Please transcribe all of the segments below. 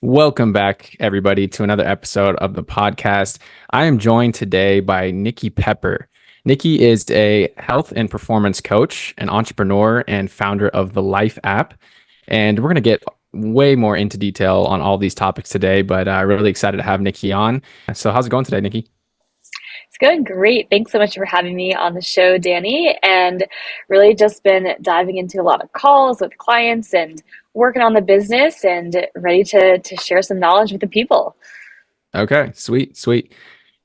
Welcome back, everybody, to another episode of the podcast. I am joined today by Nikki Pepper. Nikki is a health and performance coach, an entrepreneur, and founder of the Life app. And we're going to get way more into detail on all these topics today, but really excited to have Nikki on. So, how's it going today, Nikki? It's going great. Thanks so much for having me on the show, Danny. And really just been diving into a lot of calls with clients and working on the business and ready to share some knowledge with the people. Okay, sweet, sweet.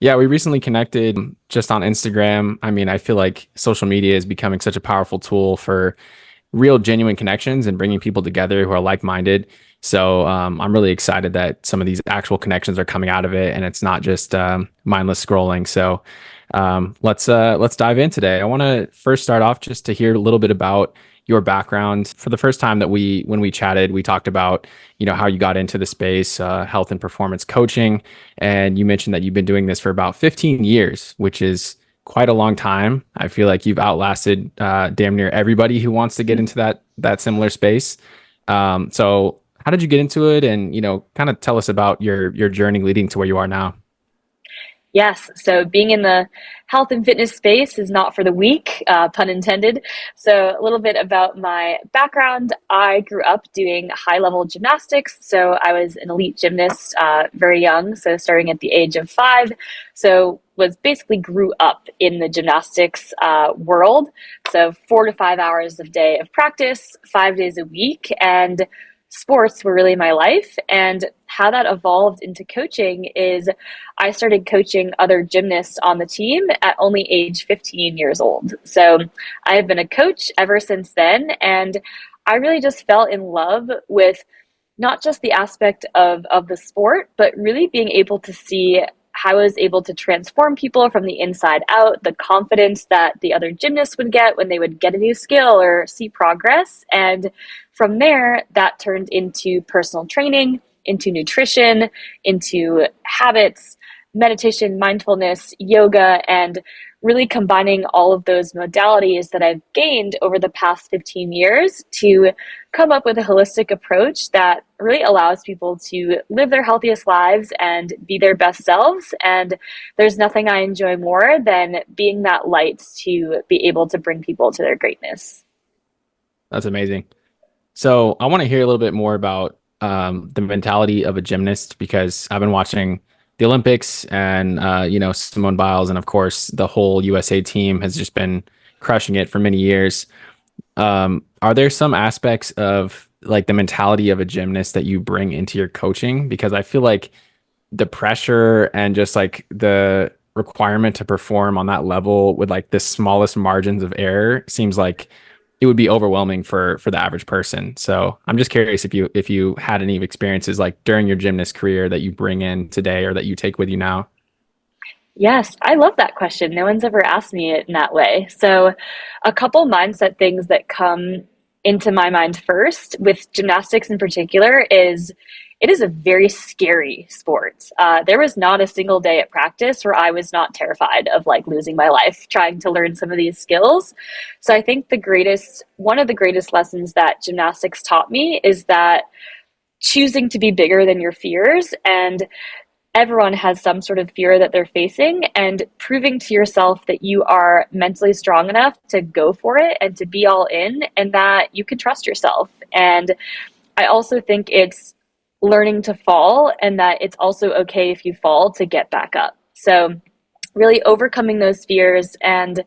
Yeah, we recently connected just on Instagram. I mean, I feel like social media is becoming such a powerful tool for real genuine connections and bringing people together who are like-minded. So I'm really excited that some of these actual connections are coming out of it, and it's not just mindless scrolling. So let's dive in today. I want to first start off just to hear a little bit about your background. For the first time that when we chatted, we talked about how you got into the space, health and performance coaching, and you mentioned that you've been doing this for about 15 years, which is quite a long time. I feel like you've outlasted damn near everybody who wants to get into that similar space. So how did you get into it? And kind of tell us about your journey leading to where you are now. Yes, so being in the health and fitness space is not for the weak, pun intended. So, a little bit about my background. I grew up doing high level gymnastics. So, I was an elite gymnast very young, so starting at the age of 5. So, was basically grew up in the gymnastics world. So, 4 to 5 hours of day of practice, 5 days a week. And sports were really my life. And how that evolved into coaching is I started coaching other gymnasts on the team at only age 15 years old. So I have been a coach ever since then. And I really just fell in love with not just the aspect of the sport, but really being able to see how I was able to transform people from the inside out, the confidence that the other gymnasts would get when they would get a new skill or see progress. And from there, that turned into personal training, into nutrition, into habits, meditation, mindfulness, yoga, and really combining all of those modalities that I've gained over the past 15 years to come up with a holistic approach that really allows people to live their healthiest lives and be their best selves. And there's nothing I enjoy more than being that light to be able to bring people to their greatness. That's amazing. So I want to hear a little bit more about the mentality of a gymnast because I've been watching the Olympics and Simone Biles, and of course the whole USA team has just been crushing it for many years. Are there some aspects of like the mentality of a gymnast that you bring into your coaching? Because I feel like the pressure and just like the requirement to perform on that level with like the smallest margins of error seems like it would be overwhelming for the average person. So I'm just curious if you had any experiences like during your gymnast career that you bring in today or that you take with you now. Yes, I love that question. No one's ever asked me it in that way. So, a couple mindset things that come into my mind first with gymnastics in particular is it is a very scary sport. There was not a single day at practice where I was not terrified of like losing my life trying to learn some of these skills. So, I think one of the greatest lessons that gymnastics taught me is that choosing to be bigger than your fears, and everyone has some sort of fear that they're facing, and proving to yourself that you are mentally strong enough to go for it and to be all in and that you can trust yourself. And I also think it's learning to fall and that it's also okay if you fall to get back up. So really overcoming those fears. And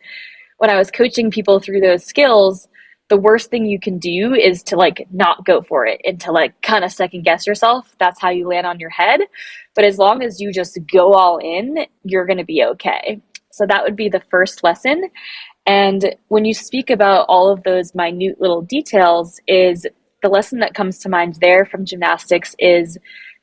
when I was coaching people through those skills, the worst thing you can do is to like not go for it and to like kind of second guess yourself. That's how you land on your head. But as long as you just go all in, you're going to be okay. So that would be the first lesson. And when you speak about all of those minute little details, is the lesson that comes to mind there from gymnastics is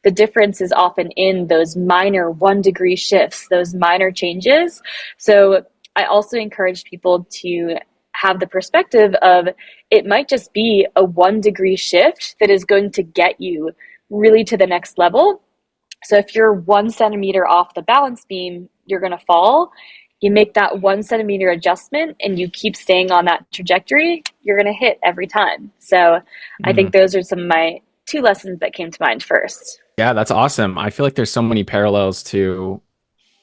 the difference is often in those minor 1 degree shifts, those minor changes. So I also encourage people to have the perspective of it might just be a 1 degree shift that is going to get you really to the next level. So if you're 1 centimeter off the balance beam, you're going to fall. You make that 1 centimeter adjustment and you keep staying on that trajectory, you're going to hit every time. So I think Mm, those are some of my two lessons that came to mind first. Yeah, that's awesome. I feel like there's so many parallels to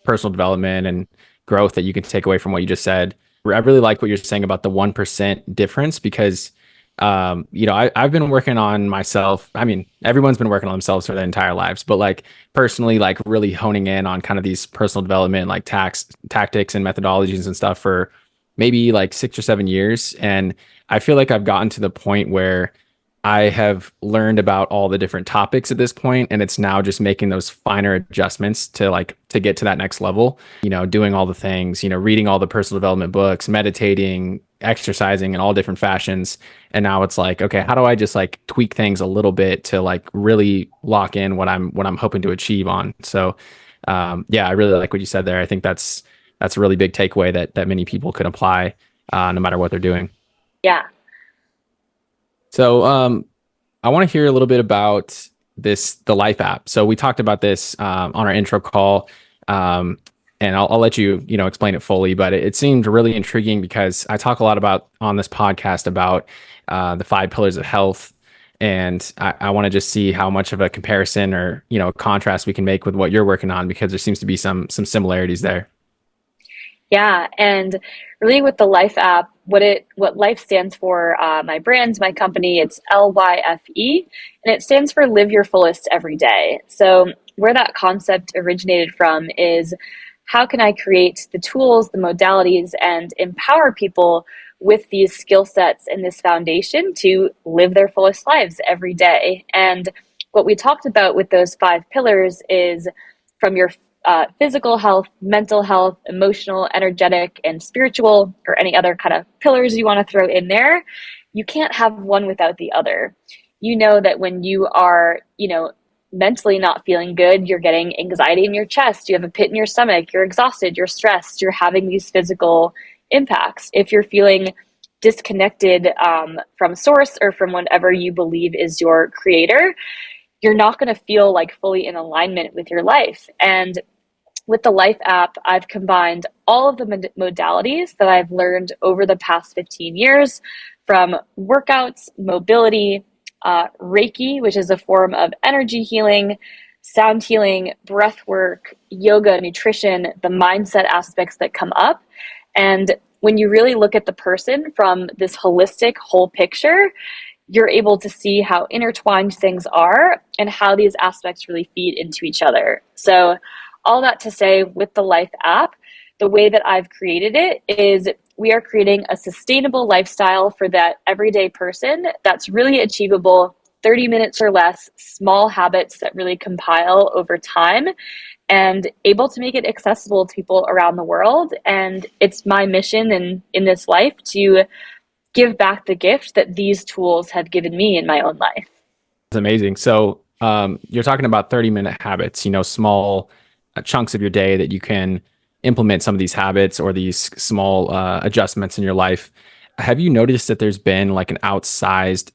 personal development and growth that you can take away from what you just said. I really like what you're saying about the 1% difference because, I've been working on myself. I mean, everyone's been working on themselves for their entire lives, but like personally, like really honing in on kind of these personal development, like tactics and methodologies and stuff for maybe like 6 or 7 years. And I feel like I've gotten to the point where I have learned about all the different topics at this point, and it's now just making those finer adjustments to get to that next level. Doing all the things, reading all the personal development books, meditating, exercising in all different fashions. And now it's like, okay, how do I just like tweak things a little bit to like really lock in what I'm hoping to achieve on? So yeah, I really like what you said there. I think that's a really big takeaway that many people could apply no matter what they're doing. Yeah. So I want to hear a little bit about the Life app. So we talked about this on our intro call, um, and I'll let you explain it fully. But it seemed really intriguing because I talk a lot about on this podcast about the 5 pillars of health, and I want to just see how much of a comparison or a contrast we can make with what you're working on because there seems to be some similarities there. Yeah, and really with the Life app, what Life stands for, my brand, my company, it's LYFE, and it stands for Live Your Fullest Every Day. So where that concept originated from is how can I create the tools, the modalities, and empower people with these skill sets and this foundation to live their fullest lives every day. And what we talked about with those 5 pillars is from your physical health, mental health, emotional, energetic, and spiritual, or any other kind of pillars you want to throw in there. You can't have one without the other. You know that when you are, mentally not feeling good, you're getting anxiety in your chest, you have a pit in your stomach, you're exhausted, you're stressed, you're having these physical impacts. If you're feeling disconnected from source or from whatever you believe is your creator, you're not going to feel like fully in alignment with your life. And with the Life app, I've combined all of the modalities that I've learned over the past 15 years from workouts, mobility, Reiki, which is a form of energy healing, sound healing, breath work, yoga, nutrition, the mindset aspects that come up. And when you really look at the person from this holistic whole picture, you're able to see how intertwined things are and how these aspects really feed into each other. So, all that to say, with the Life app, the way that I've created it is we are creating a sustainable lifestyle for that everyday person that's really achievable, 30 minutes or less, small habits that really compile over time and able to make it accessible to people around the world. And it's my mission in this life to give back the gift that these tools have given me in my own life. It's amazing. So you're talking about 30-minute habits, small chunks of your day that you can implement some of these habits or these small adjustments in your life. Have you noticed that there's been like an outsized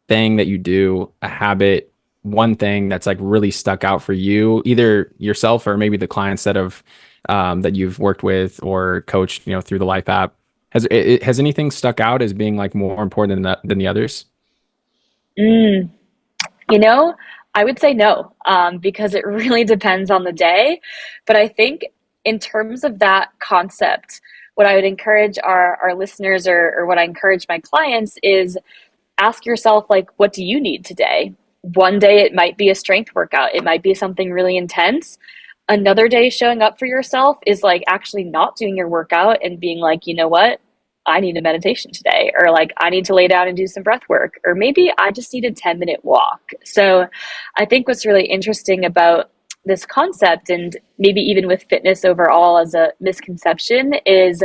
thing that you do, a habit, one thing that's like really stuck out for you, either yourself or maybe the clients that you've worked with or coached, through the Life app? Has anything stuck out as being like more important than the others? Mm, you know, I would say no, because it really depends on the day. But I think in terms of that concept, what I would encourage our listeners or what I encourage my clients is ask yourself, like, what do you need today? One day it might be a strength workout, it might be something really intense. Another day showing up for yourself is like actually not doing your workout and being like, you know what? I need a meditation today, or like I need to lay down and do some breath work, or maybe I just need a 10-minute walk. So I think what's really interesting about this concept, and maybe even with fitness overall as a misconception, is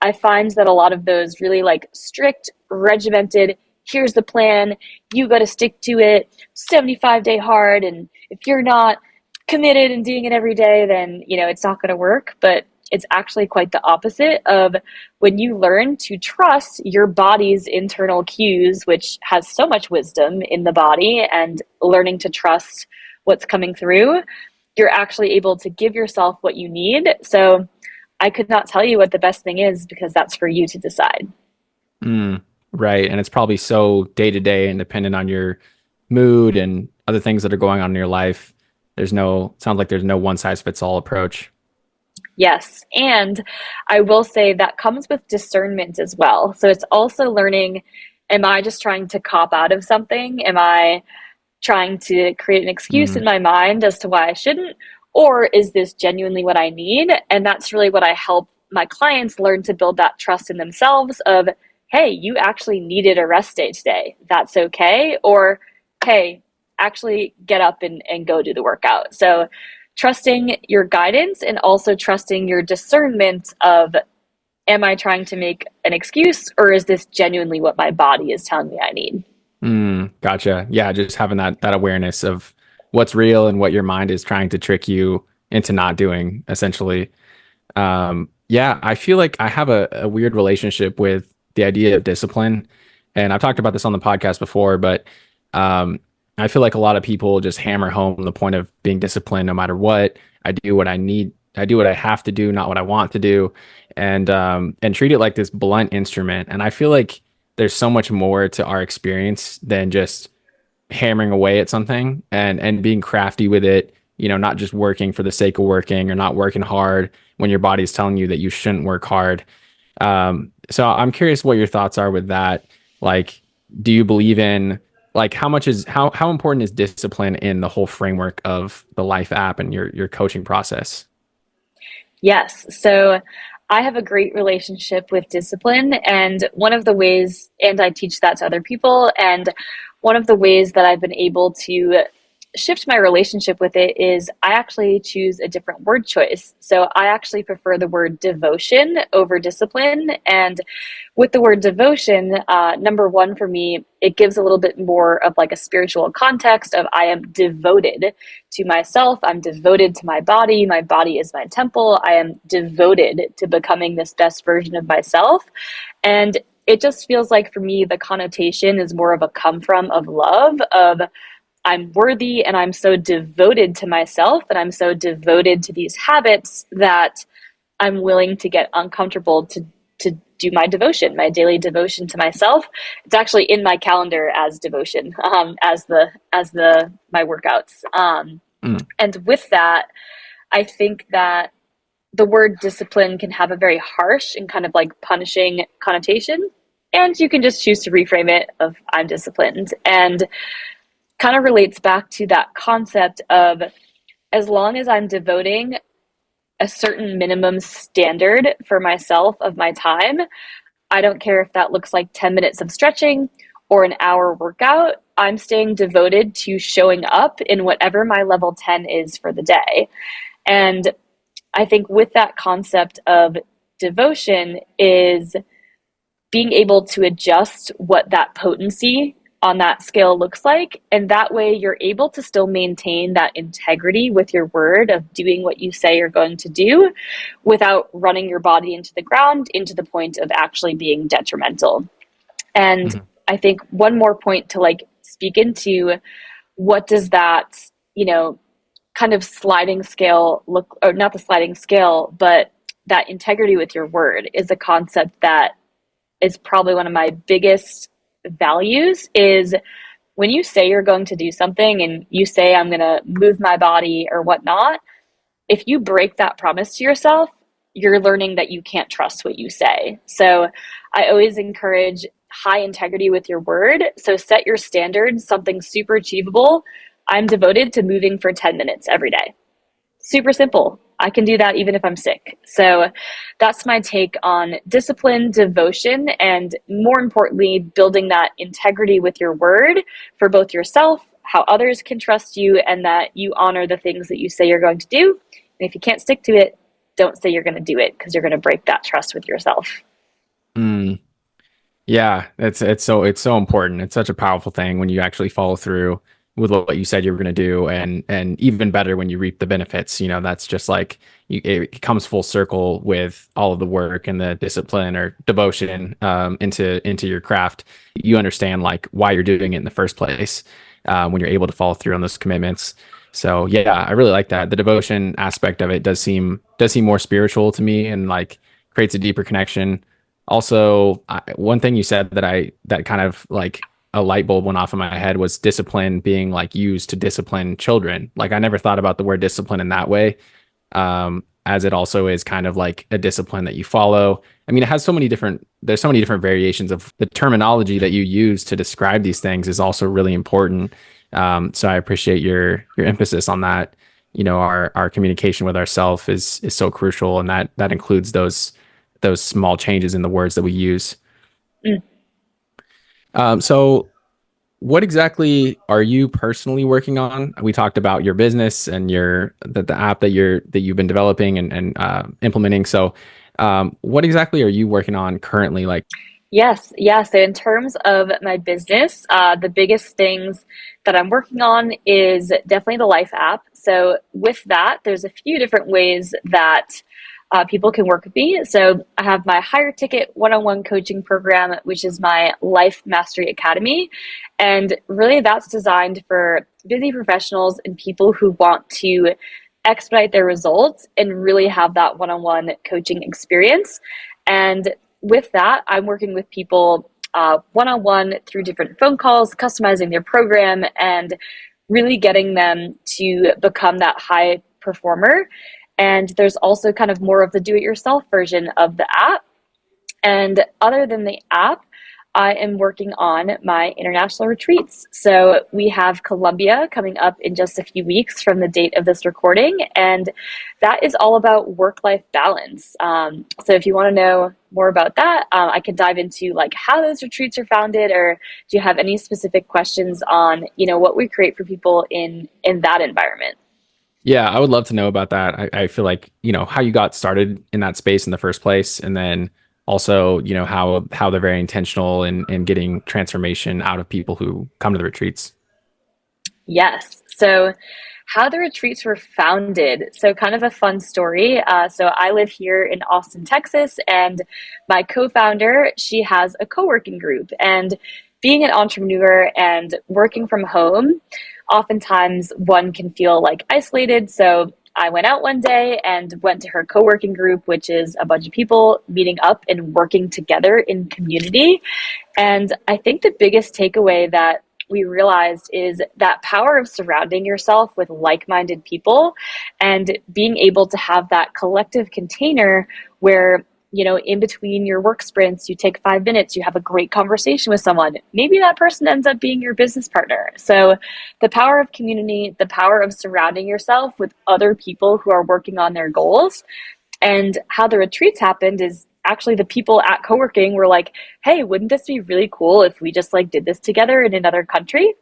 I find that a lot of those really like strict, regimented, here's the plan, you got to stick to it, 75-day hard. And if you're not committed and doing it every day, then, it's not going to work. But it's actually quite the opposite of when you learn to trust your body's internal cues, which has so much wisdom in the body, and learning to trust what's coming through, you're actually able to give yourself what you need. So I could not tell you what the best thing is because that's for you to decide. Mm, right. And it's probably so day to day and dependent on your mood and other things that are going on in your life. Sounds like there's no one size fits all approach. Yes. And I will say that comes with discernment as well. So it's also learning, am I just trying to cop out of something? Am I trying to create an excuse in Mm, my mind as to why I shouldn't? Or is this genuinely what I need? And that's really what I help my clients learn, to build that trust in themselves of, hey, you actually needed a rest day today. That's okay. Or, hey, actually get up and go do the workout. So trusting your guidance and also trusting your discernment of, am I trying to make an excuse, or is this genuinely what my body is telling me I need? gotcha. Yeah, just having that awareness of what's real and what your mind is trying to trick you into not doing, essentially. Yeah, I feel like I have a weird relationship with the idea of discipline. And I've talked about this on the podcast before, but um, I feel like a lot of people just hammer home the point of being disciplined no matter what. I do what I need, I do what I have to do, not what I want to do, and treat it like this blunt instrument. And I feel like there's so much more to our experience than just hammering away at something and being crafty with it, not just working for the sake of working or not working hard when your body's telling you that you shouldn't work hard. So I'm curious what your thoughts are with that. Like, do you believe in, like, how important is discipline in the whole framework of the Life app and your coaching process? Yes. So I have a great relationship with discipline. And one of the ways, and I teach that to other people, and one of the ways that I've been able to shift my relationship with it is I actually choose a different word choice. So I actually prefer the word devotion over discipline. And with the word devotion, number one for me, it gives a little bit more of like a spiritual context of, I am devoted to myself. I'm devoted to my body. My body is my temple. I am devoted to becoming this best version of myself. And it just feels like for me, the connotation is more of a come from of love, of I'm worthy and I'm so devoted to myself and I'm so devoted to these habits that I'm willing to get uncomfortable to do my devotion, my daily devotion to myself. It's actually in my calendar as devotion, as the my workouts. Mm, And with that, I think that the word discipline can have a very harsh and kind of like punishing connotation. And you can just choose to reframe it of, I'm disciplined. And kind of relates back to that concept of, as long as I'm devoting a certain minimum standard for myself of my time, I don't care if that looks like 10 minutes of stretching or an hour workout. I'm staying devoted to showing up in whatever my level 10 is for the day. And I think with that concept of devotion is being able to adjust what that potency on that scale looks like. And that way you're able to still maintain that integrity with your word of doing what you say you're going to do without running your body into the ground, into the point of actually being detrimental. And mhm. I think one more point to like speak into, what does that, you know, kind of sliding scale look, or not the sliding scale, but that integrity with your word is a concept that is probably one of my biggest values. Is when you say you're going to do something and you say, I'm going to move my body or whatnot, if you break that promise to yourself, you're learning that you can't trust what you say. So I always encourage high integrity with your word. So set your standards, something super achievable. I'm devoted to moving for 10 minutes every day. Super simple. I can do that even if I'm sick. So that's my take on discipline, devotion, and more importantly, building that integrity with your word for both yourself, how others can trust you, and that you honor the things that you say you're going to do. And if you can't stick to it, don't say you're going to do it, because you're going to break that trust with yourself. Mm. Yeah, it's so important. It's such a powerful thing when you actually follow through with what you said you were going to do, and even better when you reap the benefits. That's just like it comes full circle with all of the work and the discipline or devotion into your craft. You understand like why you're doing it in the first place when you're able to follow through on those commitments. So yeah, I really like that. The devotion aspect of it does seem more spiritual to me and like creates a deeper connection. Also, one thing you said that kind of like a light bulb went off in my head was discipline being like used to discipline children. Like I never thought about the word discipline in that way, as it also is kind of like a discipline that you follow. I mean, it has so many different, there's so many different variations of the terminology that you use to describe these things is also really important. So I appreciate your emphasis on that. You know, our communication with ourselves is so crucial, and that includes those small changes in the words that we use. Mm. So what exactly are you personally working on? We talked about your business and the app that you've been developing and implementing. So, what exactly are you working on currently? Like, Yes, yeah. So in terms of my business, the biggest things that I'm working on is definitely the Life app. So with that, there's a few different ways that people can work with me. So I have my higher ticket one-on-one coaching program, which is my Life Mastery Academy. And really that's designed for busy professionals and people who want to expedite their results and really have that one-on-one coaching experience. And with that, I'm working with people one-on-one through different phone calls, customizing their program, and really getting them to become that high performer. And there's also kind of more of the do-it-yourself version of the app. And other than the app, I am working on my international retreats. So we have Colombia coming up in just a few weeks from the date of this recording, and that is all about work-life balance. So if you want to know more about that, I can dive into like how those retreats are founded, or do you have any specific questions on what we create for people in that environment? yeah, I would love to know about that. I feel like, how you got started in that space in the first place, and then also, how they're very intentional in getting transformation out of people who come to the retreats. Yes. So, how the retreats were founded. So, kind of a fun story. So, I live here in Austin, Texas, and my co founder, she has a co working group. And being an entrepreneur and working from home, oftentimes one can feel like isolated. So, I went out one day and went to her co working group, which is a bunch of people meeting up and working together in community. And I think the biggest takeaway that we realized is that power of surrounding yourself with like-minded people and being able to have that collective container where in between your work sprints, you take 5 minutes, you have a great conversation with someone. Maybe that person ends up being your business partner. So the power of community, the power of surrounding yourself with other people who are working on their goals. And how the retreats happened is actually the people at co-working were like, hey, wouldn't this be really cool if we just like did this together in another country?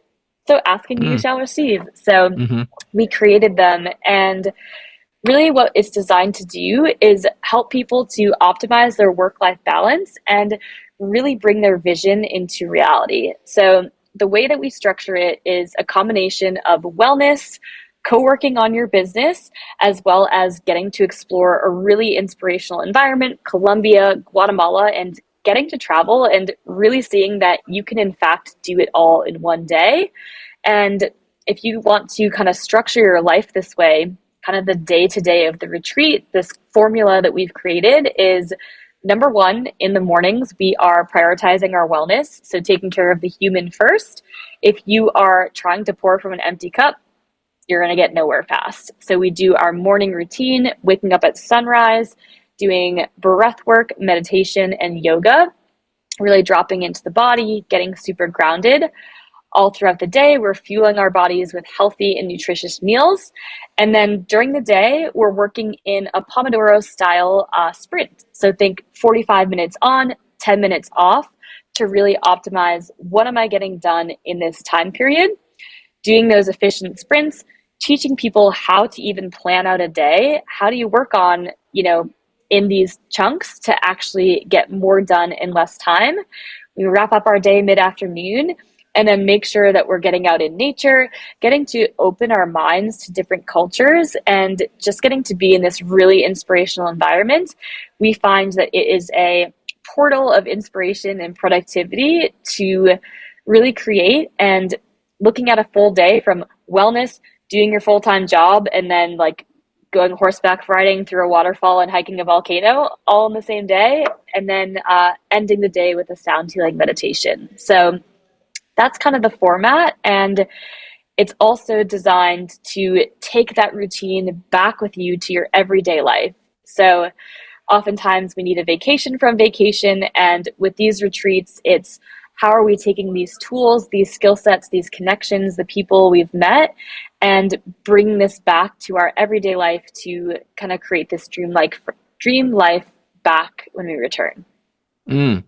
So asking you Mm, shall receive. So hmm. we created them, and really what it's designed to do is help people to optimize their work-life balance and really bring their vision into reality. So the way that we structure it is a combination of wellness, co-working on your business, as well as getting to explore a really inspirational environment, Colombia, Guatemala, and getting to travel and really seeing that you can in fact do it all in one day. And if you want to kind of structure your life this way, kind of the day to day of the retreat, this formula that we've created is number one, in the mornings, we are prioritizing our wellness. So taking care of the human first. If you are trying to pour from an empty cup, you're going to get nowhere fast. So we do our morning routine, waking up at sunrise, doing breath work, meditation, and yoga, really dropping into the body, getting super grounded. All throughout the day, we're fueling our bodies with healthy and nutritious meals. And then during the day, we're working in a Pomodoro style sprint. So think 45 minutes on, 10 minutes off to really optimize what am I getting done in this time period, doing those efficient sprints, teaching people how to even plan out a day. How do you work on, in these chunks to actually get more done in less time? We wrap up our day mid-afternoon and then make sure that we're getting out in nature, getting to open our minds to different cultures, and just getting to be in this really inspirational environment. We find that it is a portal of inspiration and productivity to really create. And looking at a full day from wellness, doing your full-time job, and then like going horseback riding through a waterfall and hiking a volcano all in the same day, and then ending the day with a sound healing meditation. So that's kind of the format. And it's also designed to take that routine back with you to your everyday life. So oftentimes we need a vacation from vacation. And with these retreats, it's how are we taking these tools, these skill sets, these connections, the people we've met, and bring this back to our everyday life to kind of create this dream life back when we return. Mm,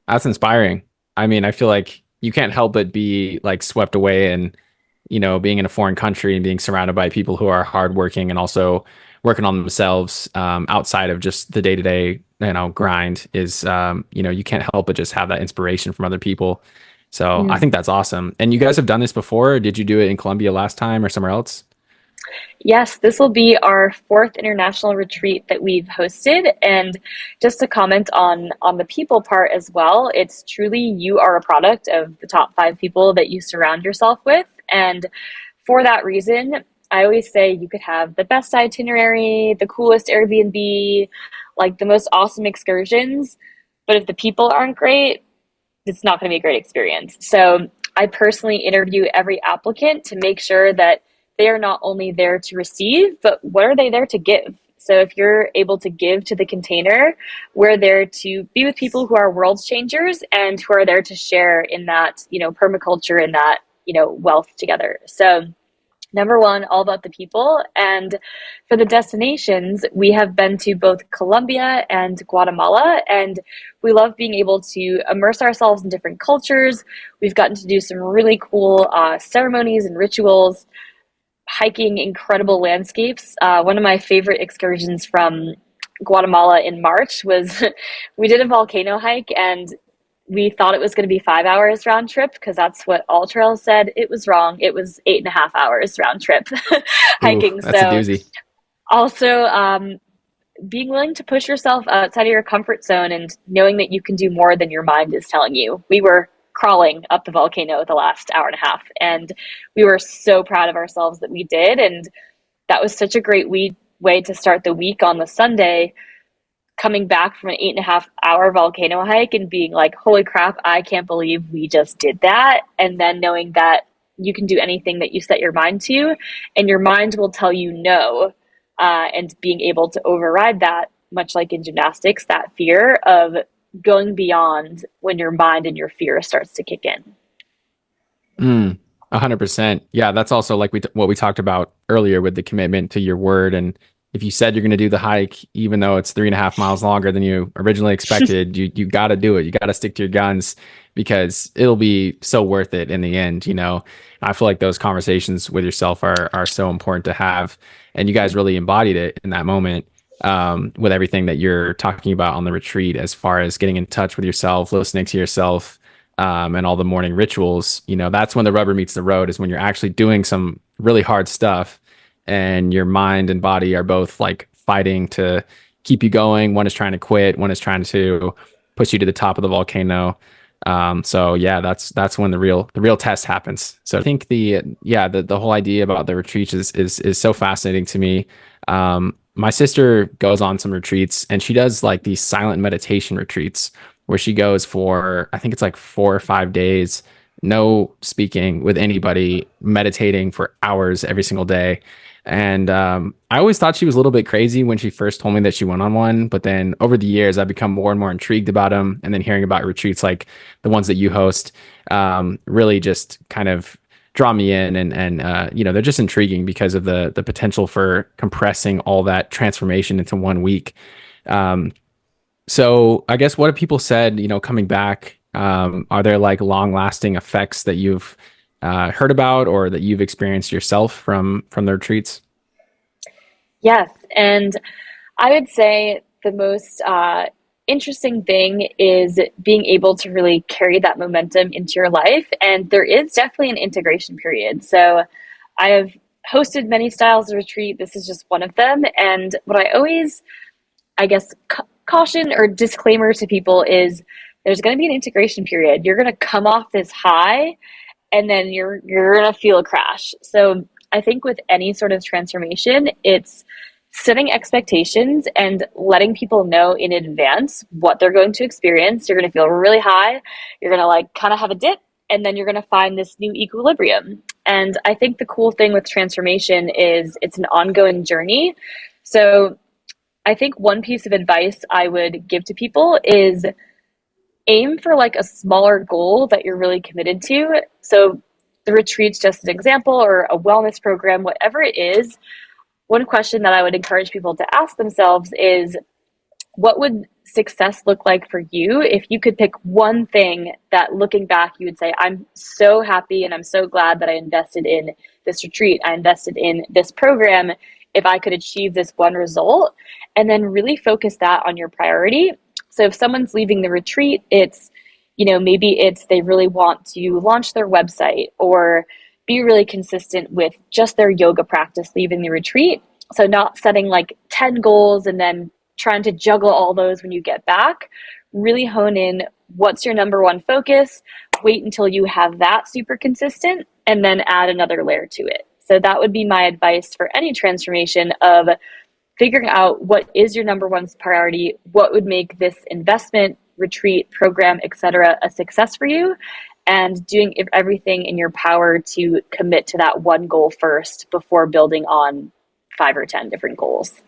that's inspiring. I mean, I feel like you can't help but be like swept away and, being in a foreign country and being surrounded by people who are hardworking and also working on themselves outside of just the day-to-day, grind is, you can't help but just have that inspiration from other people. So I Mm. think that's awesome. And you guys have done this before? Or did you do it in Colombia last time or somewhere else? Yes, this will be our fourth international retreat that we've hosted. And just to comment on the people part as well, it's truly you are a product of the top five people that you surround yourself with. And for that reason, I always say you could have the best itinerary, the coolest Airbnb, like the most awesome excursions, but if the people aren't great, it's not going to be a great experience. So I personally interview every applicant to make sure that they are not only there to receive, but what are they there to give? So if you're able to give to the container, we're there to be with people who are world changers and who are there to share in that, permaculture and that, wealth together. So number one, all about the people. And for the destinations, we have been to both Colombia and Guatemala, and we love being able to immerse ourselves in different cultures. We've gotten to do some really cool ceremonies and rituals, hiking incredible landscapes. One of my favorite excursions from Guatemala in March was we did a volcano hike, and we thought it was going to be 5 hours round trip because that's what All Trails said. It was wrong. It was 8.5 hours round trip Ooh, hiking. that's a So doozy. also being willing to push yourself outside of your comfort zone and knowing that you can do more than your mind is telling you. We were crawling up the volcano the last hour and a half, and we were so proud of ourselves that we did. And that was such a great way to start the week on the Sunday, coming back from an 8.5 hour volcano hike and being like, holy crap, I can't believe we just did that. And then knowing that you can do anything that you set your mind to, and your mind will tell you no. And being able to override that, much like in gymnastics, that fear of going beyond when your mind and your fear starts to kick in. Mm, 100%. Yeah, that's also like what we talked about earlier with the commitment to your word. And if you said you're going to do the hike, even though it's 3.5 miles longer than you originally expected, you got to do it. You got to stick to your guns because it'll be so worth it in the end. I feel like those conversations with yourself are so important to have, and you guys really embodied it in that moment. With everything that you're talking about on the retreat, as far as getting in touch with yourself, listening to yourself, and all the morning rituals, that's when the rubber meets the road, is when you're actually doing some really hard stuff and your mind and body are both like fighting to keep you going. One is trying to quit, one is trying to push you to the top of the volcano. So yeah, that's when the real test happens. So I think the whole idea about the retreats is so fascinating to me. My sister goes on some retreats and she does like these silent meditation retreats where she goes for, I think it's like 4 or 5 days, no speaking with anybody, meditating for hours every single day. And I always thought she was a little bit crazy when she first told me that she went on one. But then over the years, I've become more and more intrigued about them. And then hearing about retreats like the ones that you host really just kind of draw me in. And they're just intriguing because of the potential for compressing all that transformation into one week. Um, so I guess what have people said, coming back? Are there like long lasting effects that you've heard about or that you've experienced yourself from the retreats? Yes. And I would say the most interesting thing is being able to really carry that momentum into your life. And there is definitely an integration period. So I have hosted many styles of retreat. This is just one of them. And what I always, I guess, caution or disclaimer to people is there's going to be an integration period. You're going to come off this high and then you're going to feel a crash. So I think with any sort of transformation, it's setting expectations and letting people know in advance what they're going to experience. You're going to feel really high. You're going to like kind of have a dip, and then you're going to find this new equilibrium. And I think the cool thing with transformation is it's an ongoing journey. So I think one piece of advice I would give to people is aim for like a smaller goal that you're really committed to. So the retreat's just an example, or a wellness program, whatever it is. One question that I would encourage people to ask themselves is, what would success look like for you if you could pick one thing that looking back you would say, I'm so happy and I'm so glad that I invested in this retreat, I invested in this program, if I could achieve this one result, and then really focus that on your priority. So if someone's leaving the retreat, it's, maybe it's they really want to launch their website or be really consistent with just their yoga practice leaving the retreat. So not setting like 10 goals and then trying to juggle all those when you get back. Really hone in what's your number one focus, wait until you have that super consistent, and then add another layer to it. So that would be my advice for any transformation of figuring out what is your number one priority, what would make this investment, retreat, program, etc. a success for you, and doing everything in your power to commit to that one goal first before building on 5 or 10 different goals.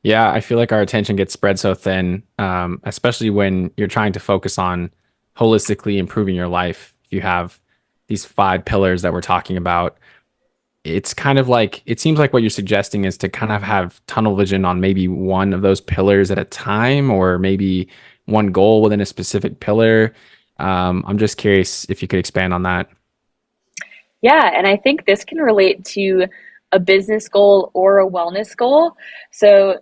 Yeah, I feel like our attention gets spread so thin, especially when you're trying to focus on holistically improving your life. You have these 5 pillars that we're talking about. It's kind of like, it seems like what you're suggesting is to kind of have tunnel vision on maybe one of those pillars at a time, or maybe one goal within a specific pillar. I'm just curious if you could expand on that. Yeah, and I think this can relate to a business goal or a wellness goal. So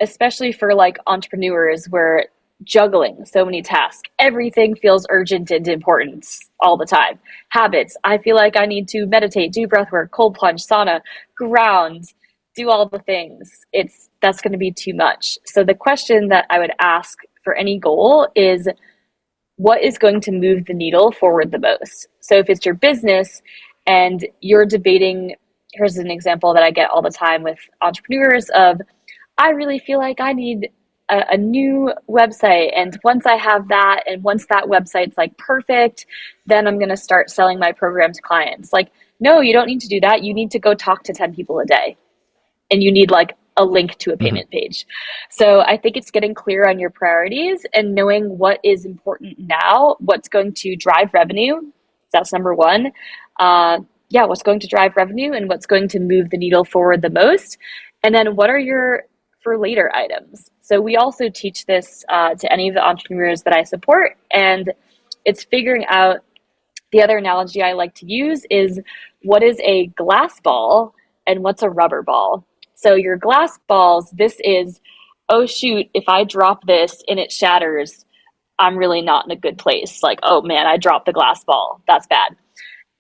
especially for like entrepreneurs, where juggling so many tasks, everything feels urgent and important all the time. Habits, I feel like I need to meditate, do breath work, cold plunge, sauna, ground, do all the things. That's going to be too much. So the question that I would ask for any goal is, what is going to move the needle forward the most? So if it's your business and you're debating, here's an example that I get all the time with entrepreneurs of, I really feel like I need a new website. And once I have that, and once that website's like perfect, then I'm going to start selling my program to clients. Like, no, you don't need to do that. You need to go talk to 10 people a day. And you need like a link to a Mhm. payment page. So I think it's getting clear on your priorities and knowing what is important now, what's going to drive revenue. That's number one. Yeah, what's going to drive revenue and what's going to move the needle forward the most. And then what are your for later items? So we also teach this to any of the entrepreneurs that I support, and it's figuring out, the other analogy I like to use is, what is a glass ball and what's a rubber ball? So your glass balls, this is, oh shoot, if I drop this and it shatters, I'm really not in a good place. Like, oh man, I dropped the glass ball. That's bad.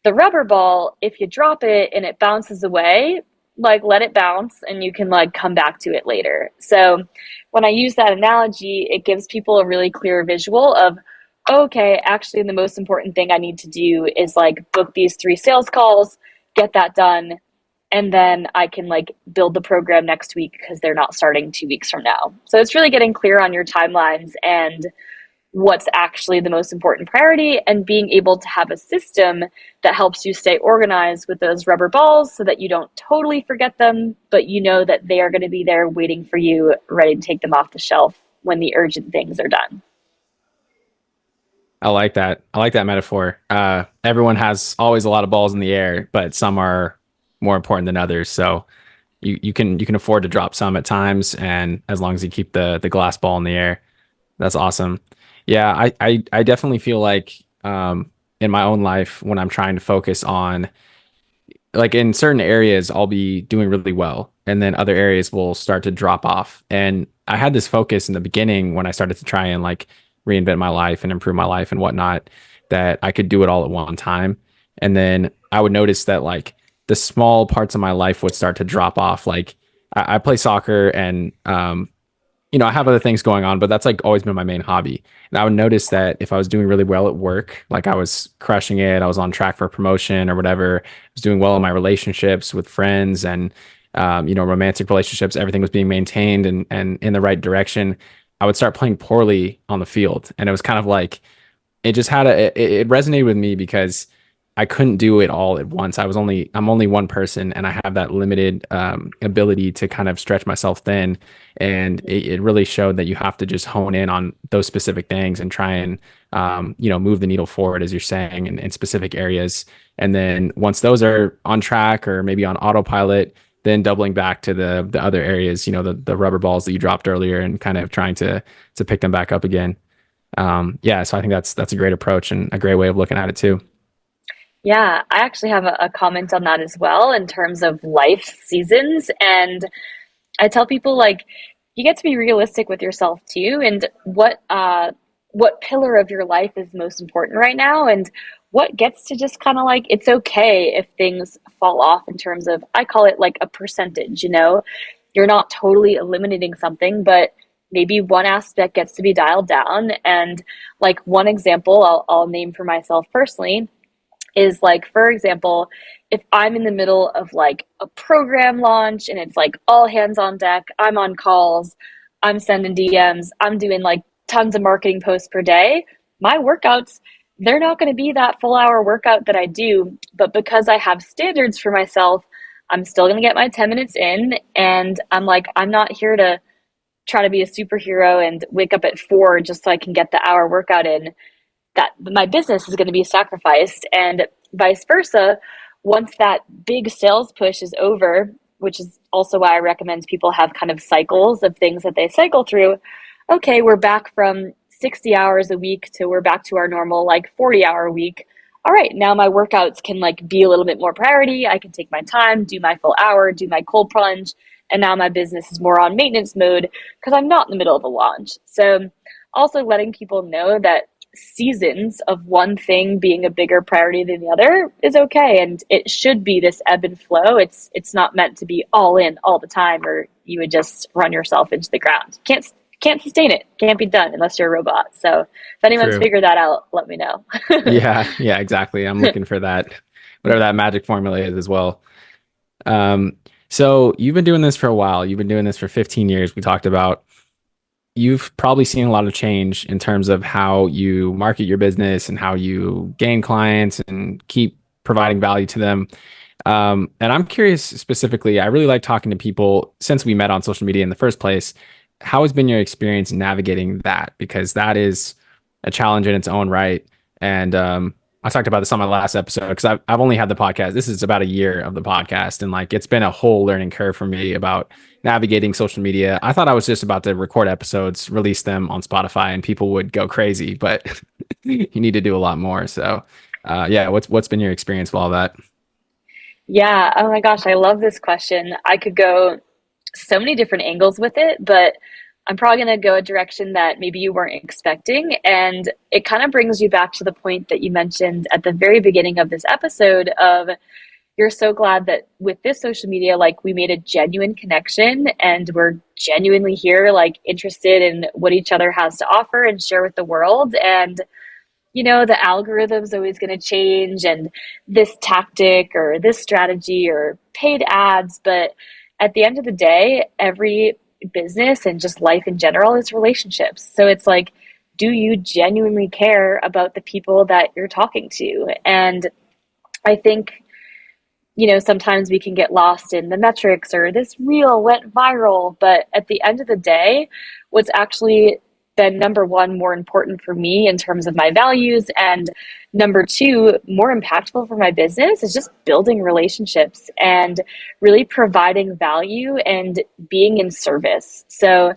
The rubber ball, if you drop it and it bounces away, like let it bounce and you can like come back to it later. So when I use that analogy, it gives people a really clear visual of, okay, actually the most important thing I need to do is like book these 3 sales calls, get that done, and then I can like build the program next week because they're not starting 2 weeks from now. So it's really getting clear on your timelines and what's actually the most important priority, and being able to have a system that helps you stay organized with those rubber balls so that you don't totally forget them, but you know that they are going to be there waiting for you, ready to take them off the shelf when the urgent things are done. I like that. I like that metaphor. Everyone has always a lot of balls in the air, but some are more important than others. So you can afford to drop some at times, and as long as you keep the glass ball in the air, that's awesome. Yeah, I definitely feel like in my own life, when I'm trying to focus on, like, in certain areas I'll be doing really well, and then other areas will start to drop off. And I had this focus in the beginning when I started to try and like reinvent my life and improve my life and whatnot, that I could do it all at one time. And then I would notice that like the small parts of my life would start to drop off. Like I play soccer, and I have other things going on, but that's like always been my main hobby. And I would notice that if I was doing really well at work, like I was crushing it, I was on track for a promotion or whatever, I was doing well in my relationships with friends and, romantic relationships, everything was being maintained and in the right direction. I would start playing poorly on the field. And it was kind of like, it just had it resonated with me because I couldn't do it all at once. I'm only one person and I have that limited ability to kind of stretch myself thin. And it really showed that you have to just hone in on those specific things and try and, move the needle forward, as you're saying, in specific areas. And then once those are on track or maybe on autopilot, then doubling back to the other areas, the rubber balls that you dropped earlier and kind of trying to pick them back up again. Yeah, so I think that's a great approach and a great way of looking at it too. Yeah, I actually have a comment on that as well in terms of life seasons. And I tell people like you get to be realistic with yourself too, and what pillar of your life is most important right now, and what gets to just kind of like it's okay if things fall off in terms of I call it like a percentage, You're not totally eliminating something, but maybe one aspect gets to be dialed down. And like one example I'll name for myself personally is like, for example, if I'm in the middle of like a program launch and it's like all hands on deck, I'm on calls, I'm sending DMs, I'm doing like tons of marketing posts per day, my workouts, they're not going to be that full hour workout that I do. But because I have standards for myself, I'm still going to get my 10 minutes in. And I'm like, I'm not here to try to be a superhero and wake up at 4 just so I can get the hour workout in. That my business is going to be sacrificed, and vice versa. Once that big sales push is over, which is also why I recommend people have kind of cycles of things that they cycle through. Okay, we're back from 60 hours a week to we're back to our normal like 40-hour week. All right, now my workouts can like be a little bit more priority. I can take my time, do my full hour, do my cold plunge, and now my business is more on maintenance mode because I'm not in the middle of a launch. So also letting people know that seasons of one thing being a bigger priority than the other is okay, and it should be this ebb and flow. It's not meant to be all in all the time, or you would just run yourself into the ground. Can't sustain it. Can't be done unless you're a robot. So if anyone's True. figured that out, let me know. Yeah, yeah, exactly. I'm looking for that, whatever that magic formula is as well. Um, so you've been doing this for a while. You've been doing this for 15 years. We talked about you've probably seen a lot of change in terms of how you market your business and how you gain clients and keep providing value to them. And I'm curious specifically, I really like talking to people since we met on social media in the first place. How has been your experience navigating that? Because that is a challenge in its own right. And I talked about this on my last episode because I've only had the podcast. This is about a year of the podcast. And like it's been a whole learning curve for me about navigating social media. I thought I was just about to record episodes, release them on Spotify, and people would go crazy, but you need to do a lot more. So yeah, what's been your experience with all that? Yeah, oh my gosh, I love this question. I could go so many different angles with it, but I'm probably going to go a direction that maybe you weren't expecting. And it kind of brings you back to the point that you mentioned at the very beginning of this episode of you're so glad that with this social media, like we made a genuine connection and we're genuinely here, like interested in what each other has to offer and share with the world. And the algorithm's always going to change and this tactic or this strategy or paid ads. But at the end of the day, every business and just life in general is relationships. So it's like, do you genuinely care about the people that you're talking to? And I think, sometimes we can get lost in the metrics or this reel went viral. But at the end of the day, what's actually been number one more important for me in terms of my values, and number two more impactful for my business, is just building relationships and really providing value and being in service. So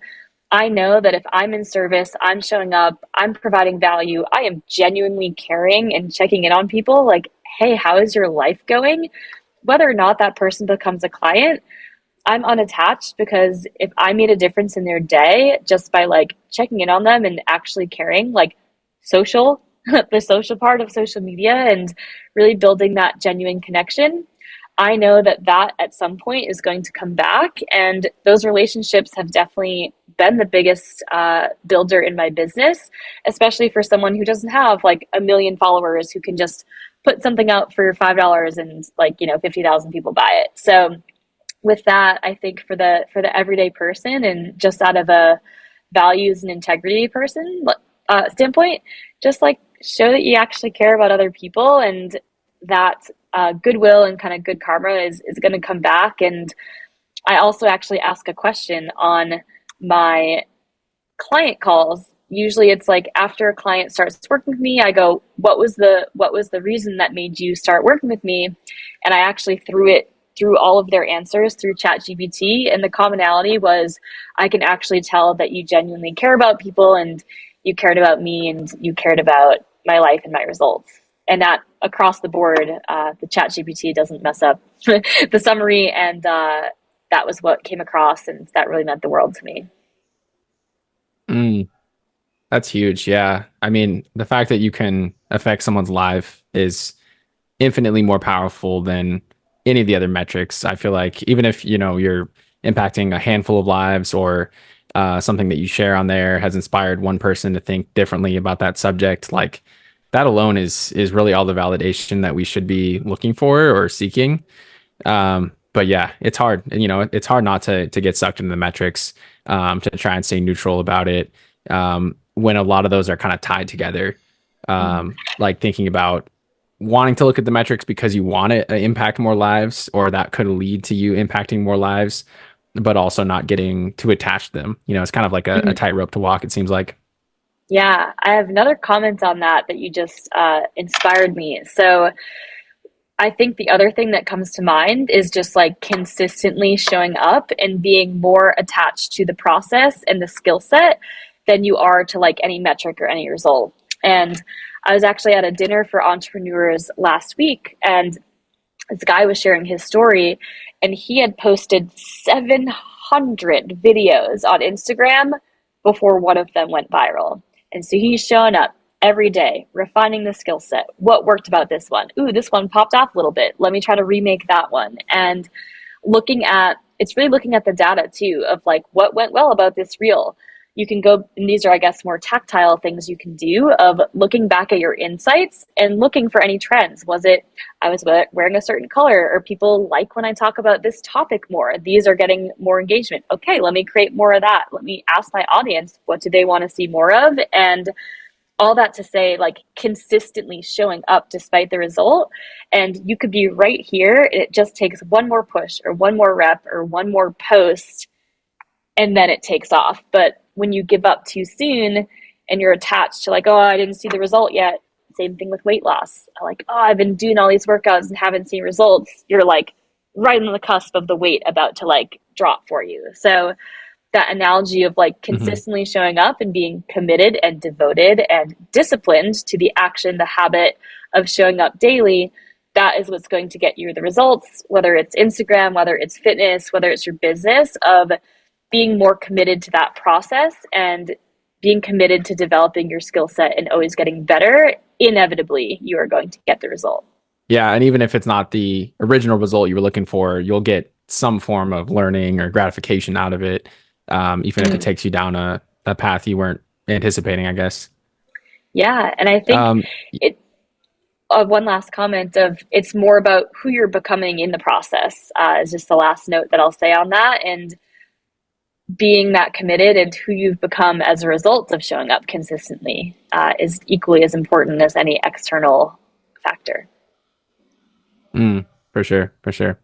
I know that if I'm in service, I'm showing up, I'm providing value, I am genuinely caring and checking in on people like, hey, how is your life going? Whether or not that person becomes a client, I'm unattached, because if I made a difference in their day just by like checking in on them and actually caring, like social, the social part of social media and really building that genuine connection, I know that that at some point is going to come back. And those relationships have definitely been the biggest builder in my business, especially for someone who doesn't have like a million followers who can just put something out for $5 and like, 50,000 people buy it. So with that, I think for the everyday person and just out of a values and integrity person standpoint, just like show that you actually care about other people, and that goodwill and kind of good karma is going to come back. And I also actually ask a question on my client calls. Usually it's like after a client starts working with me, I go, what was the reason that made you start working with me? And I actually threw it through all of their answers through ChatGPT, and the commonality was I can actually tell that you genuinely care about people, and you cared about me, and you cared about my life and my results. And that across the board, the ChatGPT doesn't mess up the summary, and that was what came across, and that really meant the world to me. Mm, that's huge. Yeah. I mean, the fact that you can affect someone's life is infinitely more powerful than any of the other metrics. I feel like even if, you're impacting a handful of lives, or something that you share on there has inspired one person to think differently about that subject, like that alone is really all the validation that we should be looking for or seeking. But yeah, it's hard. And, it's hard not to get sucked into the metrics, to try and stay neutral about it. When a lot of those are kind of tied together. Mm. Like thinking about wanting to look at the metrics because you want to impact more lives, or that could lead to you impacting more lives, but also not getting too attached to them. It's kind of like a Mm. tightrope to walk, it seems like. Yeah, I have another comment on that you just inspired me. So I think the other thing that comes to mind is just like consistently showing up and being more attached to the process and the skill set than you are to like any metric or any result. And I was actually at a dinner for entrepreneurs last week, and this guy was sharing his story, and he had posted 700 videos on Instagram before one of them went viral. And so he's showing up every day, refining the skill set. What worked about this one? Ooh, this one popped off a little bit. Let me try to remake that one. And it's really looking at the data too of like what went well about this reel. You can go, and these are, I guess, more tactile things you can do of looking back at your insights and looking for any trends. Was it I was wearing a certain color, or people like when I talk about this topic more? These are getting more engagement. Okay, let me create more of that. Let me ask my audience, what do they want to see more of? And all that to say, like consistently showing up despite the result. And you could be right here. It just takes one more push or one more rep or one more post, and then it takes off. But when you give up too soon and you're attached to like, oh, I didn't see the result yet. Same thing with weight loss. Like, oh, I've been doing all these workouts and haven't seen results. You're like right on the cusp of the weight about to like drop for you. So that analogy of like Hmm. consistently showing up and being committed and devoted and disciplined to the action, the habit of showing up daily, that is what's going to get you the results, whether it's Instagram, whether it's fitness, whether it's your business, of being more committed to that process and being committed to developing your skill set and always getting better. Inevitably, you are going to get the result. Yeah, and even if it's not the original result you were looking for, you'll get some form of learning or gratification out of it, even if it Mm. takes you down a path you weren't anticipating, I guess. Yeah, and I think Um, it one last comment of it's more about who you're becoming in the process, is just the last note that I'll say on that. And being that committed and who you've become as a result of showing up consistently is equally as important as any external factor. for sure, for sure.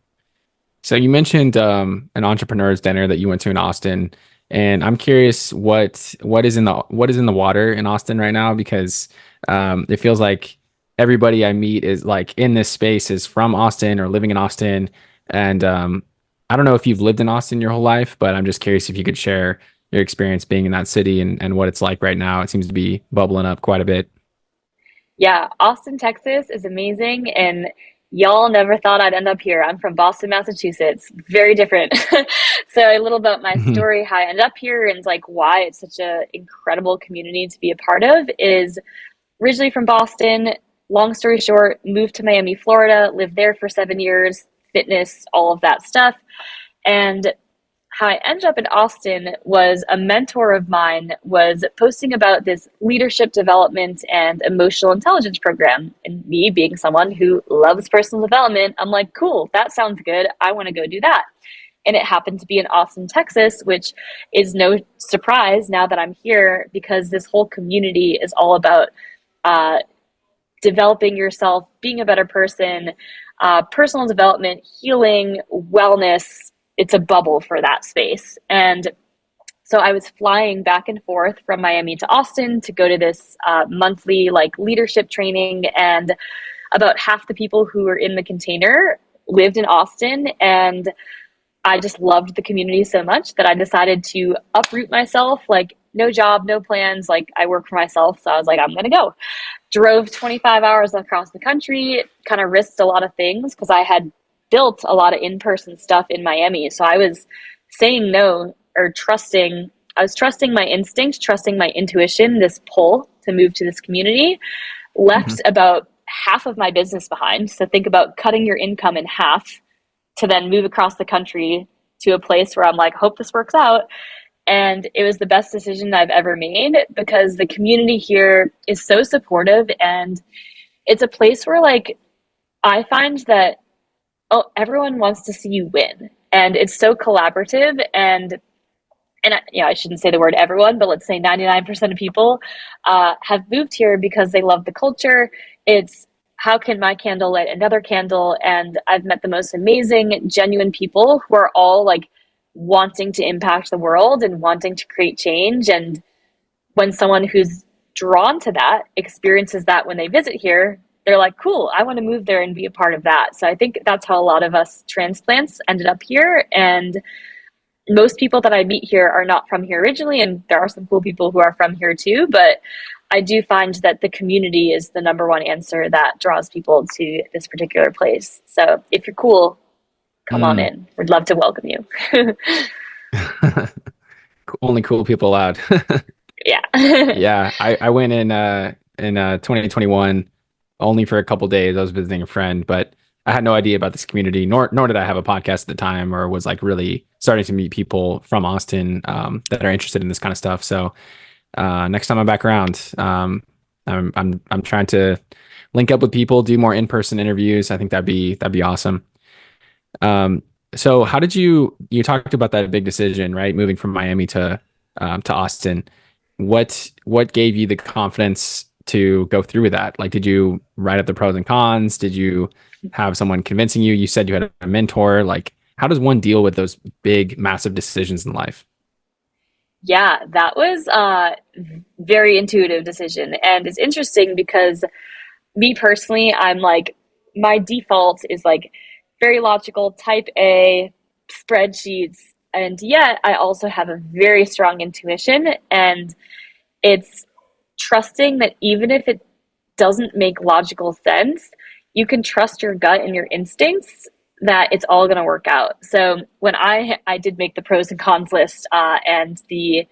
So you mentioned an entrepreneur's dinner that you went to in Austin, and I'm curious what is in the water in Austin right now, because it feels like everybody I meet is like in this space is from Austin or living in Austin, and I don't know if you've lived in Austin your whole life, but I'm just curious if you could share your experience being in that city and what it's like right now. It seems to be bubbling up quite a bit. Yeah, Austin, Texas is amazing, and y'all never thought I'd end up here. I'm from Boston, Massachusetts. Very different. So a little about my story, how I ended up here, and like why it's such an incredible community to be a part of is originally from Boston. Long story short, moved to Miami, Florida, lived there for 7 years, fitness, all of that stuff. And how I ended up in Austin was a mentor of mine was posting about this leadership development and emotional intelligence program. And me being someone who loves personal development, I'm like, cool, that sounds good. I want to go do that. And it happened to be in Austin, Texas, which is no surprise now that I'm here because this whole community is all about developing yourself, being a better person, personal development, healing, wellness. It's a bubble for that space. And so I was flying back and forth from Miami to Austin to go to this monthly like leadership training. And about half the people who were in the container lived in Austin. And I just loved the community so much that I decided to uproot myself, like no job, no plans. Like I work for myself. So I was like, I'm going to go. Drove 25 hours across the country, kind of risked a lot of things because I had built a lot of in-person stuff in Miami. So I was saying no or trusting, I was trusting my instinct, trusting my intuition, this pull to move to this community, Hmm. left about half of my business behind. So think about cutting your income in half to then move across the country to a place where I'm like, hope this works out. And it was the best decision I've ever made because the community here is so supportive, and it's a place where like I find that everyone wants to see you win, and it's so collaborative. And I shouldn't say the word everyone, but let's say 99% of people have moved here because they love the culture. It's how can my candle light another candle? And I've met the most amazing, genuine people who are all like wanting to impact the world and wanting to create change. And when someone who's drawn to that experiences that when they visit here, they're like, cool, I want to move there and be a part of that. So I think that's how a lot of us transplants ended up here. And most people that I meet here are not from here originally, and there are some cool people who are from here too. But I do find that the community is the number one answer that draws people to this particular place. So if you're cool, come on Mm. in. We'd love to welcome you. Only cool people allowed. Yeah. Yeah, I went in 2021 only for a couple days. I was visiting a friend, but I had no idea about this community, nor did I have a podcast at the time, or was like really starting to meet people from Austin that are interested in this kind of stuff. So next time I'm back around, I'm trying to link up with people, do more in-person interviews. I think that'd be awesome. Um, so how did you talked about that big decision, right? Moving from Miami to Austin. What gave you the confidence to go through with that? Like, did you write up the pros and cons? Did you have someone convincing you? You said you had a mentor. Like, how does one deal with those big, massive decisions in life? Yeah, that was a very intuitive decision. And it's interesting because me personally, I'm like, my default is like very logical, type A, spreadsheets. And yet I also have a very strong intuition. And it's trusting that even if it doesn't make logical sense, you can trust your gut and your instincts that it's all going to work out. So when I did make the pros and cons list and the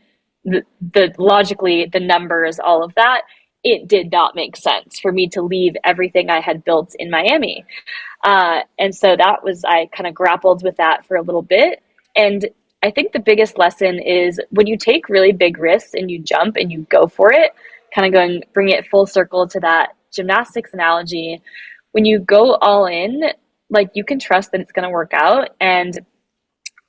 logically the numbers, all of that, it did not make sense for me to leave everything I had built in Miami. And so that was, I kind of grappled with that for a little bit. And I think the biggest lesson is when you take really big risks and you jump and you go for it, kind of going, bring it full circle to that gymnastics analogy. When you go all in, like you can trust that it's going to work out. And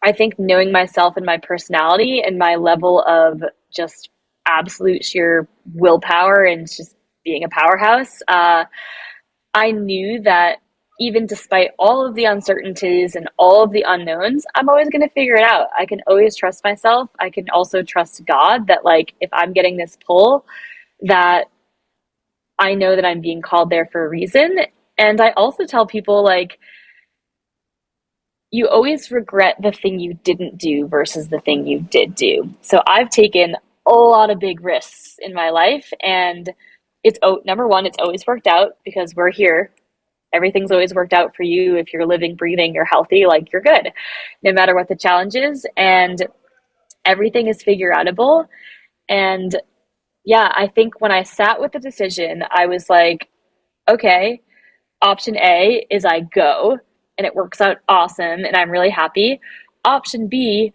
I think knowing myself and my personality and my level of just absolute sheer willpower and just being a powerhouse, I knew that even despite all of the uncertainties and all of the unknowns, I'm always going to figure it out. I can always trust myself. I can also trust God that, like, if I'm getting this pull, that I know that I'm being called there for a reason. And I also tell people, like, you always regret the thing you didn't do versus the thing you did do. So I've taken a lot of big risks in my life, and it's number one, it's always worked out because we're here. Everything's always worked out for you. If you're living, breathing, you're healthy, like you're good, no matter what the challenge is, and everything is figure outable. And yeah, I think when I sat with the decision, I was like, okay, option A is I go and it works out awesome and I'm really happy. Option B,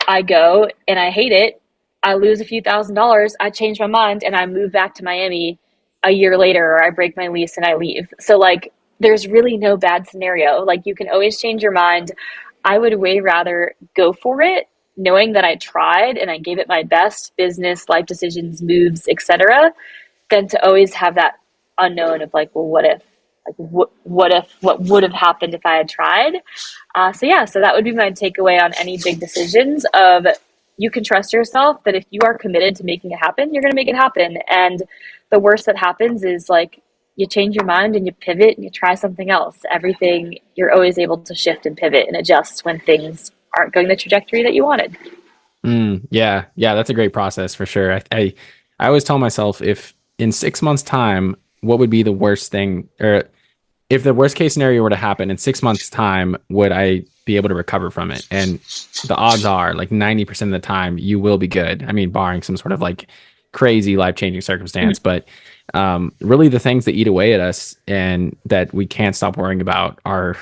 I go and I hate it. I lose a few $1,000s. I change my mind and I move back to Miami a year later, or I break my lease and I leave. So, like, there's really no bad scenario. Like, you can always change your mind. I would way rather go for it, knowing that I tried and I gave it my best, business, life decisions, moves, etc., than to always have that unknown of like, well, what if? Like, what would have happened if I had tried? So yeah, so that would be my takeaway on any big decisions of you can trust yourself that if you are committed to making it happen, you're going to make it happen. And the worst that happens is like you change your mind and you pivot and you try something else. Everything, you're always able to shift and pivot and adjust when things aren't going the trajectory that you wanted. Yeah, yeah, that's a great process for sure. I always tell myself if in 6 months' time, what would be the worst thing, or if the worst case scenario were to happen in 6 months' time, would I be able to recover from it? And the odds are like 90% of the time you will be good. I mean, barring some sort of like crazy life-changing circumstance, but really the things that eat away at us and that we can't stop worrying about are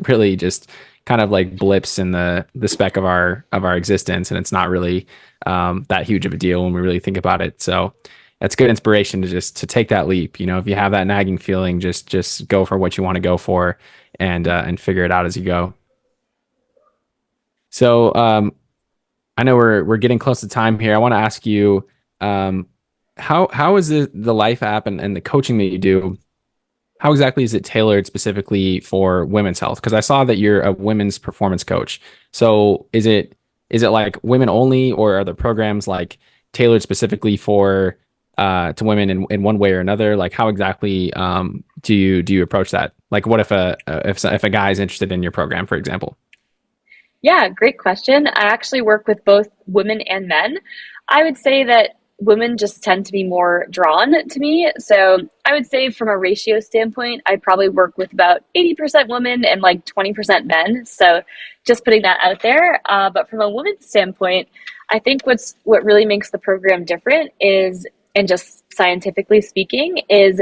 really just kind of like blips in the speck of our existence, and it's not really that huge of a deal when we really think about it. So that's good inspiration to just to take that leap. You know, if you have that nagging feeling, just go for what you want to go for, and figure it out as you go. So I know we're getting close to time here. I want to ask you, um, how is the life app and the coaching that you do? How exactly is it tailored specifically for women's health? Because I saw that you're a women's performance coach. So is it like women only, or are the programs like tailored specifically for to women in one way or another? Like how exactly do you approach that? Like what if a guy is interested in your program, for example? Yeah, great question. I actually work with both women and men. I would say that women just tend to be more drawn to me. So I would say, from a ratio standpoint, I probably work with about 80% women and like 20% men. So just putting that out there. But from a women's standpoint, I think what really makes the program different is, and just scientifically speaking, is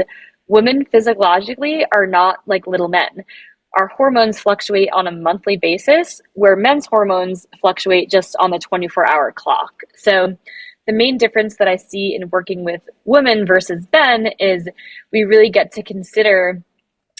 women physiologically are not like little men. Our hormones fluctuate on a monthly basis, where men's hormones fluctuate just on the 24-hour clock. So, the main difference that I see in working with women versus men is we really get to consider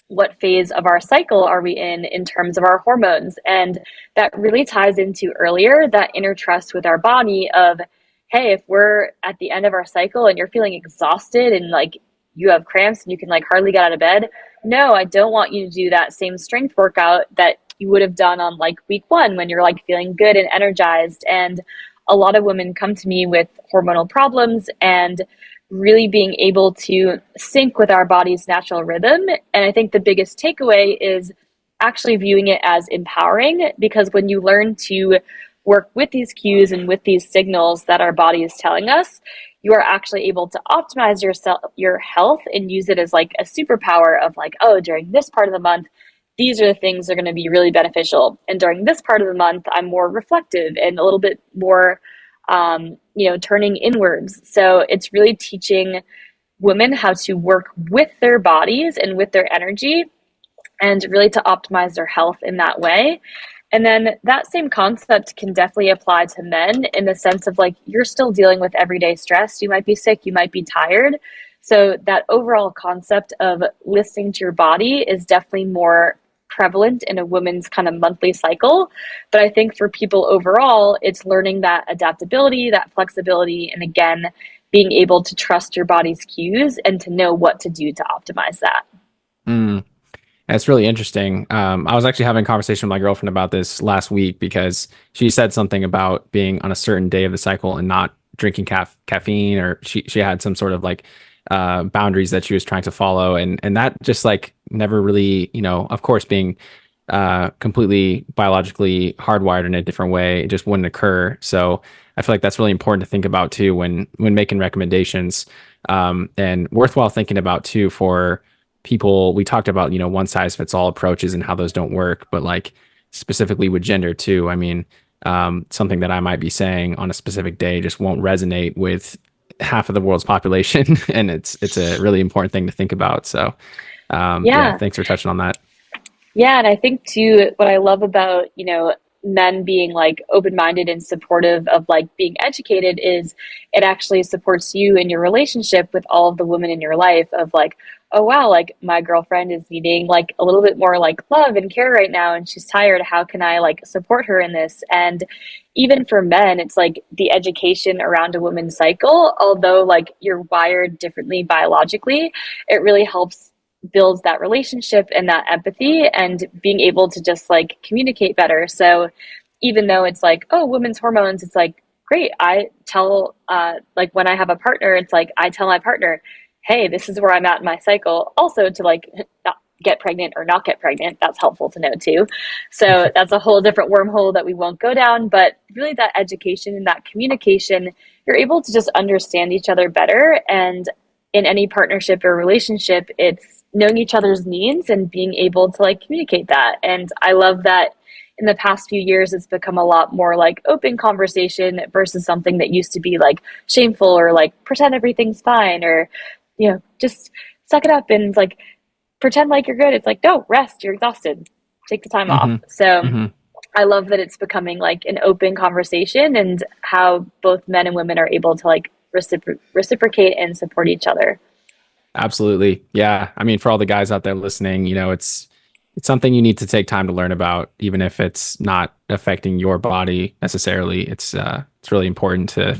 what phase of our cycle are we in terms of our hormones. And that really ties into earlier that inner trust with our body of, hey, if we're at the end of our cycle and you're feeling exhausted and like you have cramps and you can like hardly get out of bed, no, I don't want you to do that same strength workout that you would have done on like week one when you're like feeling good and energized. And a lot of women come to me with hormonal problems and really being able to sync with our body's natural rhythm. And I think the biggest takeaway is actually viewing it as empowering, because when you learn to work with these cues and with these signals that our body is telling us, you are actually able to optimize your health and use it as like a superpower of like, oh, during this part of the month, these are the things that are going to be really beneficial. And during this part of the month, I'm more reflective and a little bit more, turning inwards. So it's really teaching women how to work with their bodies and with their energy and really to optimize their health in that way. And then that same concept can definitely apply to men in the sense of like you're still dealing with everyday stress. You might be sick, you might be tired. So that overall concept of listening to your body is definitely more prevalent in a woman's kind of monthly cycle. But I think for people overall, it's learning that adaptability, that flexibility, and again, being able to trust your body's cues and to know what to do to optimize that. Mm. That's really interesting. I was actually having a conversation with my girlfriend about this last week because she said something about being on a certain day of the cycle and not drinking caffeine, or she had some sort of like boundaries that she was trying to follow, and that just like never really, of course, being completely biologically hardwired in a different way, it just wouldn't occur. So I feel like that's really important to think about too when making recommendations, and worthwhile thinking about too for people. We talked about, one size fits all approaches and how those don't work, but like specifically with gender too. I mean, something that I might be saying on a specific day just won't resonate with half of the world's population, and it's a really important thing to think about. So, yeah, Yeah. thanks for touching on that. Yeah, and I think too, what I love about, men being like open-minded and supportive of like being educated is it actually supports you in your relationship with all of the women in your life of like, oh wow, like my girlfriend is needing like a little bit more like love and care right now and she's tired. How can I like support her in this? And even for men, it's like the education around a woman's cycle, although like you're wired differently biologically, it really helps builds that relationship and that empathy and being able to just like communicate better. So even though it's like, oh, women's hormones, it's like, great. I tell, like when I have a partner, it's like, I tell my partner, hey, this is where I'm at in my cycle. Also to like not get pregnant or not get pregnant. That's helpful to know too. So that's a whole different wormhole that we won't go down. But really that education and that communication, you're able to just understand each other better. And in any partnership or relationship, it's knowing each other's needs and being able to like communicate that. And I love that in the past few years, it's become a lot more like open conversation versus something that used to be like shameful or like pretend everything's fine or, you know, just suck it up and like pretend like you're good. It's like, no, rest, you're exhausted, take the time off. Hmm. So Hmm. I love that it's becoming like an open conversation and how both men and women are able to like reciprocate and support each other. Absolutely. Yeah. I mean, for all the guys out there listening, it's something you need to take time to learn about, even if it's not affecting your body necessarily. It's really important to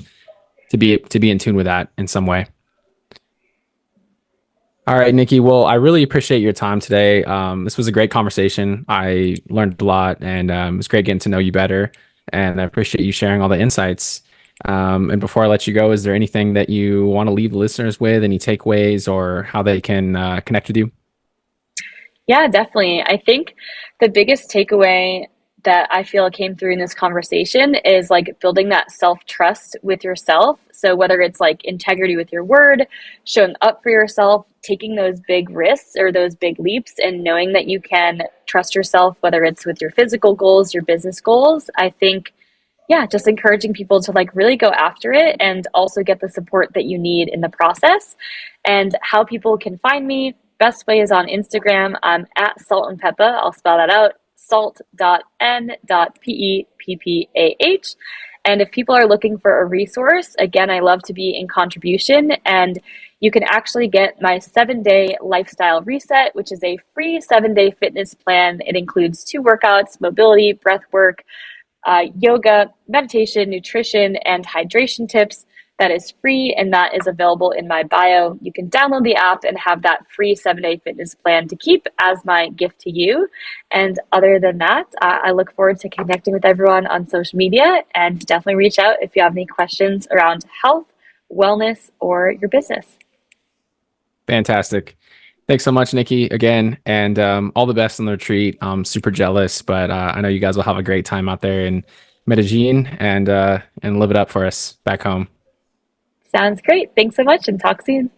be in tune with that in some way. All right, Nikki. Well, I really appreciate your time today. This was a great conversation. I learned a lot, and it was great getting to know you better. And I appreciate you sharing all the insights. And before I let you go, is there anything that you want to leave the listeners with? Any takeaways or how they can connect with you? Yeah, definitely. I think the biggest takeaway that I feel came through in this conversation is like building that self trust with yourself. So, whether it's like integrity with your word, showing up for yourself, taking those big risks or those big leaps, and knowing that you can trust yourself, whether it's with your physical goals, your business goals, I think, yeah, just encouraging people to like really go after it and also get the support that you need in the process. And how people can find me, best way is on Instagram. I'm at Salt and Peppa. I'll spell that out, salt.n.peppah. And if people are looking for a resource, again, I love to be in contribution. And you can actually get my 7-day lifestyle reset, which is a free 7-day fitness plan. It includes 2 workouts, mobility, breath work, yoga, meditation, nutrition, and hydration tips. That is free and that is available in my bio. You can download the app and have that free 7-day fitness plan to keep as my gift to you. And other than that, I look forward to connecting with everyone on social media and definitely reach out if you have any questions around health, wellness, or your business. Fantastic. Thanks so much, Nikki, again, and all the best on the retreat. I'm super jealous, but I know you guys will have a great time out there in Medellin and live it up for us back home. Sounds great. Thanks so much and talk soon.